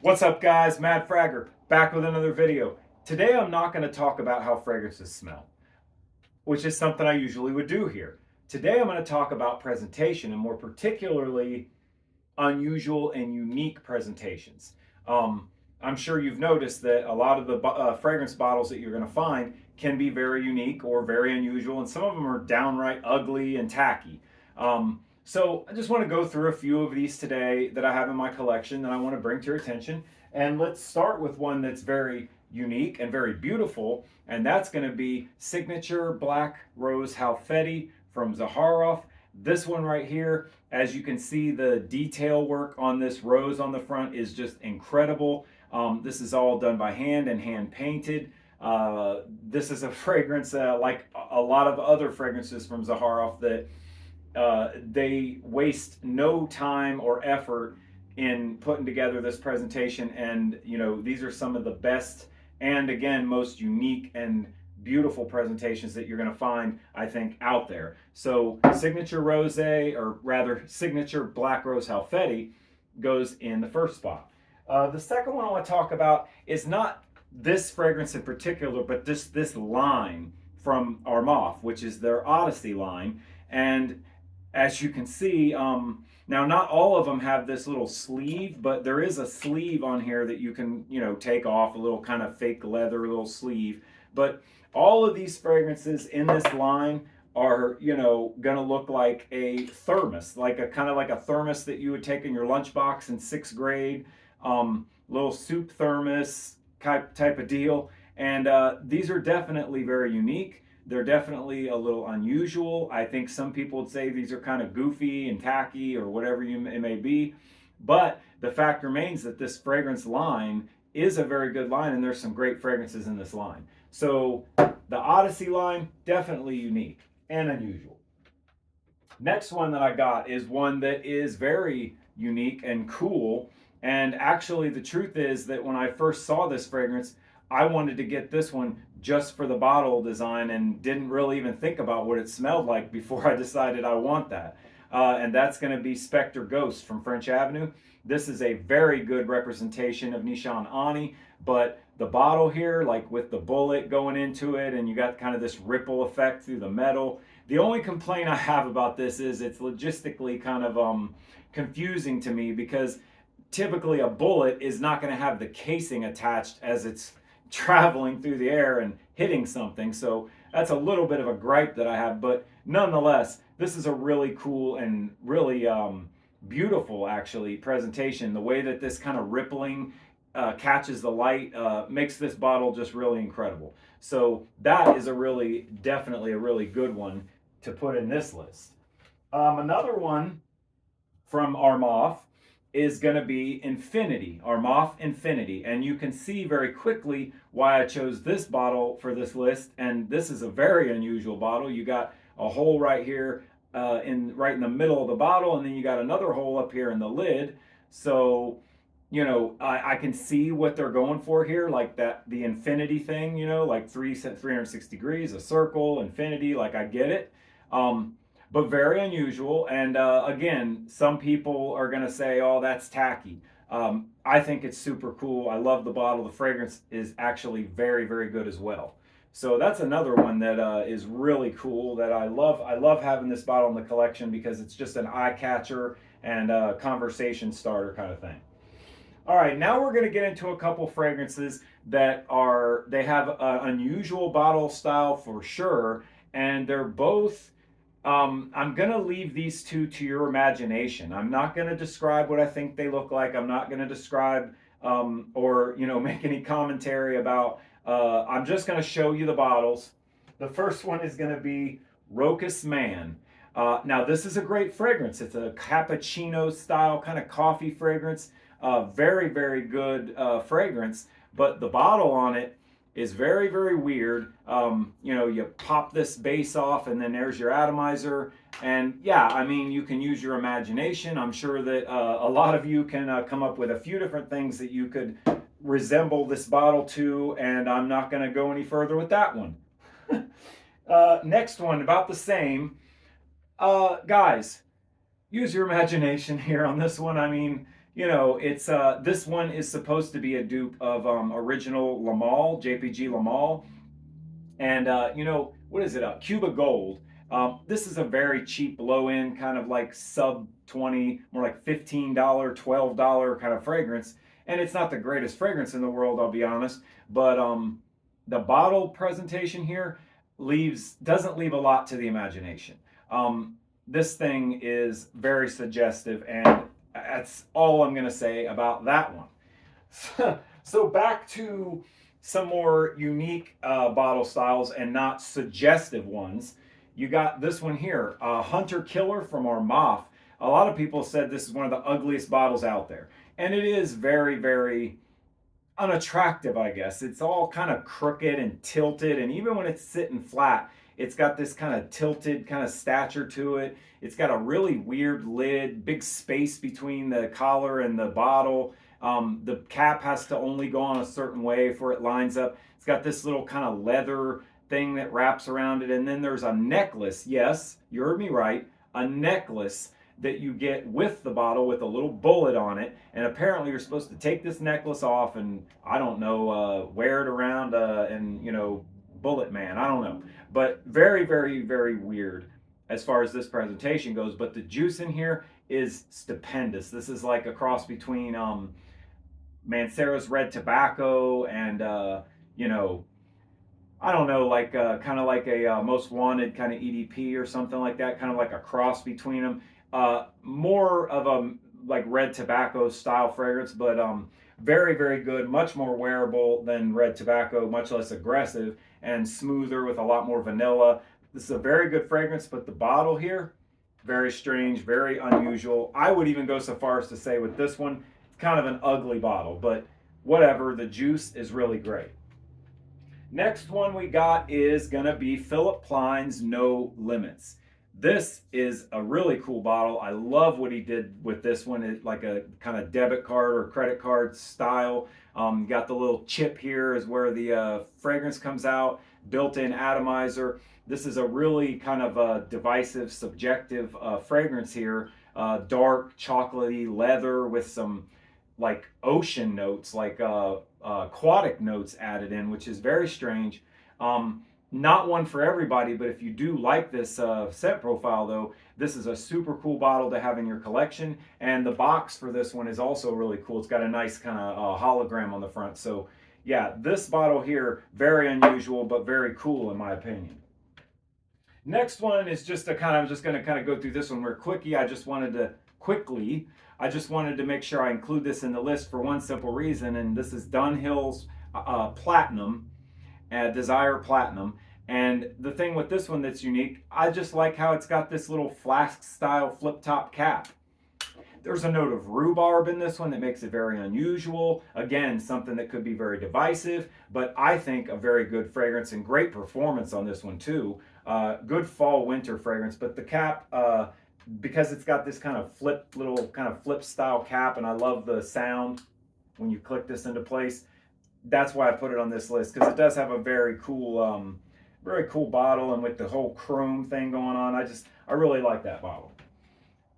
What's up, guys? Mad Fragger back with another video. Today I'm not going to talk about how fragrances smell, which is something I usually would do here. Today I'm going to talk about presentation, and more particularly unusual and unique presentations. I'm sure you've noticed that a lot of the fragrance bottles that you're going to find can be very unique or very unusual, and some of them are downright ugly and tacky. So I just want to go through a few of these today that I have in my collection that I want to bring to your attention. And let's start with one that's very unique and very beautiful, and that's going to be Signature Black Rose Halfeti from Zaharoff. This one right here, as you can see, the detail work on this rose on the front is just incredible. This is all done by hand and hand painted. This is a fragrance like a lot of other fragrances from Zaharoff that they waste no time or effort in putting together this presentation. And these are some of the best and, again, most unique and beautiful presentations that you're going to find, I think, out there. So Signature Rose, or rather Signature Black Rose Halfeti, goes in the first spot. The second one I want to talk about is not this fragrance in particular, but this line from Armaf, which is their Odyssey line. And as you can see, now not all of them have this little sleeve, but there is a sleeve on here that you can, take off, a little kind of fake leather little sleeve. But all of these fragrances in this line are, gonna look like a thermos, like a kind of like a thermos that you would take in your lunchbox in sixth grade, little soup thermos type of deal. And these are definitely very unique. They're definitely a little unusual. I think some people would say these are kind of goofy and tacky or whatever it may be. But the fact remains that this fragrance line is a very good line, and there's some great fragrances in this line. So the Odyssey line, definitely unique and unusual. Next one that I got is one that is very unique and cool. And actually, the truth is that when I first saw this fragrance, I wanted to get this one just for the bottle design and didn't really even think about what it smelled like before I decided I want that. And that's going to be Spectre Ghost from French Avenue. This is a very good representation of Nishan Ani, but the bottle here, like with the bullet going into it, and you got kind of this ripple effect through the metal. The only complaint I have about this is it's logistically kind of confusing to me, because typically a bullet is not going to have the casing attached as it's traveling through the air and hitting something. So that's a little bit of a gripe that I have, but nonetheless, this is a really cool and really beautiful, actually, presentation. The way that this kind of rippling catches the light makes this bottle just really incredible. So that is definitely a really good one to put in this list. Another one from Armaf is going to be Infinity, Armaf Infinity. And you can see very quickly why I chose this bottle for this list. And this is a very unusual bottle. You got a hole right here right in the middle of the bottle, and then you got another hole up here in the lid. So, I can see what they're going for here, like the infinity thing, like 360 degrees, a circle, infinity, like I get it. But very unusual. And again, some people are going to say, oh, that's tacky. I think it's super cool. I love the bottle. The fragrance is actually very, very good as well. So that's another one that is really cool that I love. I love having this bottle in the collection because it's just an eye catcher and a conversation starter kind of thing. All right, now we're going to get into a couple fragrances that they have an unusual bottle style for sure. And they're both I'm going to leave these two to your imagination. I'm not going to describe what I think they look like. I'm not going to describe or make any commentary about. I'm just going to show you the bottles. The first one is going to be Rocus Man. Now, this is a great fragrance. It's a cappuccino style kind of coffee fragrance. Very, very good fragrance. But the bottle on it is very, very weird. You pop this base off, and then there's your atomizer. And yeah, I mean, you can use your imagination. I'm sure that a lot of you can come up with a few different things that you could resemble this bottle to, and I'm not going to go any further with that one. Next one, about the same. Guys, use your imagination here on this one. I mean, you know, it's this one is supposed to be a dupe of original Lamal, JPG Lamal, and you know, what is it? Cuba Gold. This is a very cheap, low end kind of like sub 20, more like $15, $12 kind of fragrance, and it's not the greatest fragrance in the world, I'll be honest. But the bottle presentation here doesn't leave a lot to the imagination. This thing is very suggestive, and that's all I'm going to say about that one. So back to some more unique bottle styles and not suggestive ones. You got this one here, Hunter Killer from Armaf. A lot of people said this is one of the ugliest bottles out there. And it is very, very unattractive, I guess. It's all kind of crooked and tilted, and even when it's sitting flat, it's got this kind of tilted kind of stature to it. It's got a really weird lid, big space between the collar and the bottle. The cap has to only go on a certain way before it lines up. It's got this little kind of leather thing that wraps around it, and then there's a necklace. Yes, you heard me right, a necklace that you get with the bottle with a little bullet on it, and apparently you're supposed to take this necklace off and I don't know, wear it around and you know, bullet man, I don't know, but very, very, very weird as far as this presentation goes. But the juice in here is stupendous. This is like a cross between Mancera's Red Tobacco and you know, I don't know, like kind of like a Most Wanted kind of EDP or something like that, kind of like a cross between them. More of a like Red Tobacco style fragrance, but very, very good, much more wearable than Red Tobacco, much less aggressive and smoother with a lot more vanilla. This is a very good fragrance, but the bottle here, very strange, very unusual. I would even go so far as to say with this one, it's kind of an ugly bottle, but whatever, the juice is really great. Next one we got is gonna be Philip Plein's No Limits. This is a really cool bottle. I love what he did with this one. It's like a kind of debit card or credit card style. Got the little chip here is where the fragrance comes out, built-in atomizer. This is a really kind of a divisive, subjective fragrance here. Dark, chocolatey leather with some like ocean notes, like aquatic notes added in, which is very strange. Not one for everybody, but if you do like this scent profile though, this is a super cool bottle to have in your collection. And the box for this one is also really cool. It's got a nice kind of hologram on the front. So yeah, this bottle here, very unusual, but very cool in my opinion. Next one is just I'm just gonna kind of go through this one real quickly. I just wanted to make sure I include this in the list for one simple reason, and this is Dunhill's Platinum, Desire Platinum. And the thing with this one that's unique, I just like how it's got this little flask style flip top cap. There's a note of rhubarb in this one that makes it very unusual. Again, something that could be very divisive, but I think a very good fragrance and great performance on this one too. Good fall winter fragrance, but the cap, because it's got this kind of flip style cap, and I love the sound when you click this into place. That's why I put it on this list, because it does have a very cool bottle, and with the whole chrome thing going on, I really like that bottle.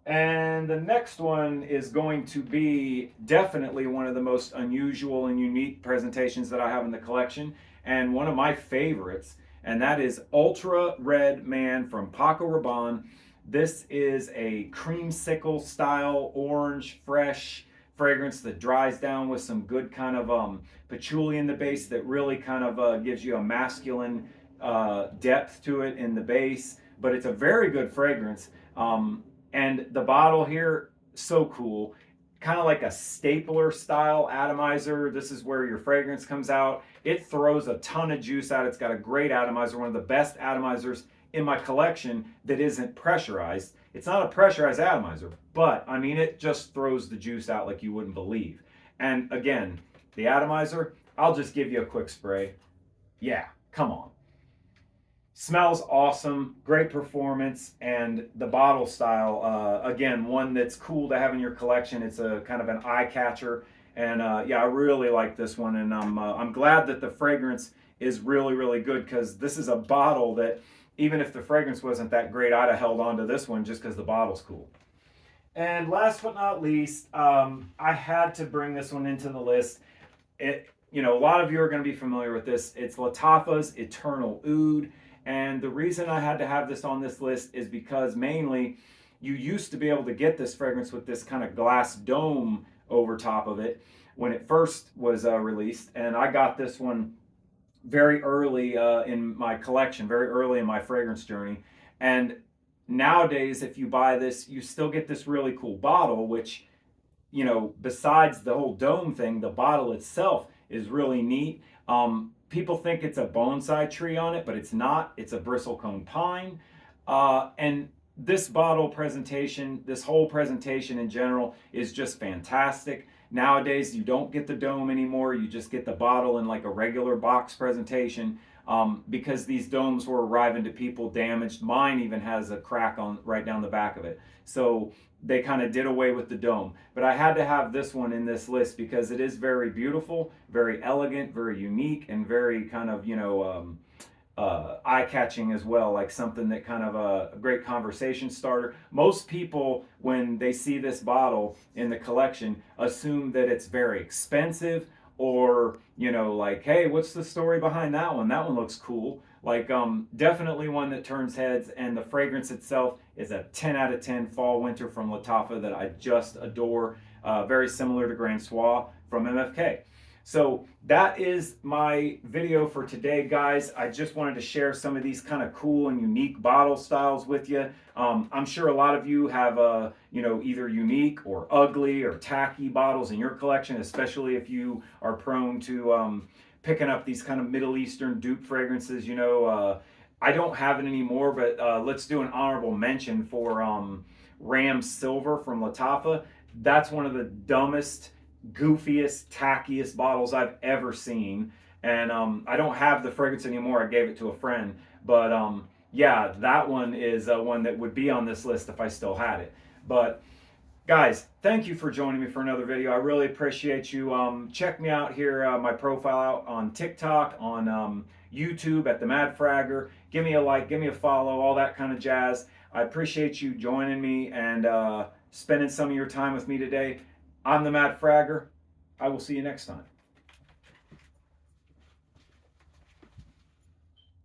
And the next one is going to be definitely one of the most unusual and unique presentations that I have in the collection, and one of my favorites, and that is Ultra Red Man from Paco Rabanne. This is a creamsicle style orange fresh fragrance that dries down with some good kind of patchouli in the base that really kind of gives you a masculine depth to it in the base, but it's a very good fragrance. And the bottle here, so cool, kind of like a stapler style atomizer. This is where your fragrance comes out. It throws a ton of juice out. It's got a great atomizer, one of the best atomizers in my collection that isn't pressurized. It's not a pressurized atomizer, but I mean, it just throws the juice out like you wouldn't believe. And again, the atomizer, I'll just give you a quick spray. Yeah, come on. Smells awesome, great performance, and the bottle style, again, one that's cool to have in your collection. It's a kind of an eye catcher, and yeah, I really like this one, and I'm glad that the fragrance is really, really good, because this is a bottle that even if the fragrance wasn't that great, I'd have held on to this one just because the bottle's cool. And last but not least, I had to bring this one into the list. A lot of you are going to be familiar with this. It's Lattafa's Eternal Oud. And the reason I had to have this on this list is because mainly you used to be able to get this fragrance with this kind of glass dome over top of it when it first was released. And I got this one very early in my collection, very early in my fragrance journey. And nowadays, if you buy this, you still get this really cool bottle, which, besides the whole dome thing, the bottle itself is really neat. People think it's a bonsai tree on it, but it's not. It's a bristlecone pine. And this bottle presentation, this whole presentation in general, is just fantastic. Nowadays, you don't get the dome anymore. You just get the bottle in like a regular box presentation because these domes were arriving to people damaged. Mine even has a crack on right down the back of it. So they kind of did away with the dome. But I had to have this one in this list because it is very beautiful, very elegant, very unique, and very kind of, eye-catching as well, like something that kind of a great conversation starter. Most people, when they see this bottle in the collection, assume that it's very expensive or, like, hey, what's the story behind that one? That one looks cool. Like, definitely one that turns heads, and the fragrance itself is a 10 out of 10 fall winter from Lattafa that I just adore. Very similar to Grand Soir from MFK. So that is my video for today, guys. I just wanted to share some of these kind of cool and unique bottle styles with you. I'm sure a lot of you have, either unique or ugly or tacky bottles in your collection, especially if you are prone to picking up these kind of Middle Eastern dupe fragrances. I don't have it anymore, but let's do an honorable mention for Ram Silver from Lattafa. That's one of the dumbest, goofiest, tackiest bottles I've ever seen. And I don't have the fragrance anymore. I gave it to a friend. But yeah, that one is one that would be on this list if I still had it. But guys, thank you for joining me for another video. I really appreciate you. Check me out here, my profile out on TikTok, on YouTube at The Mad Fragger. Give me a like, give me a follow, all that kind of jazz. I appreciate you joining me and spending some of your time with me today. I'm The Mad Fragger. I will see you next time.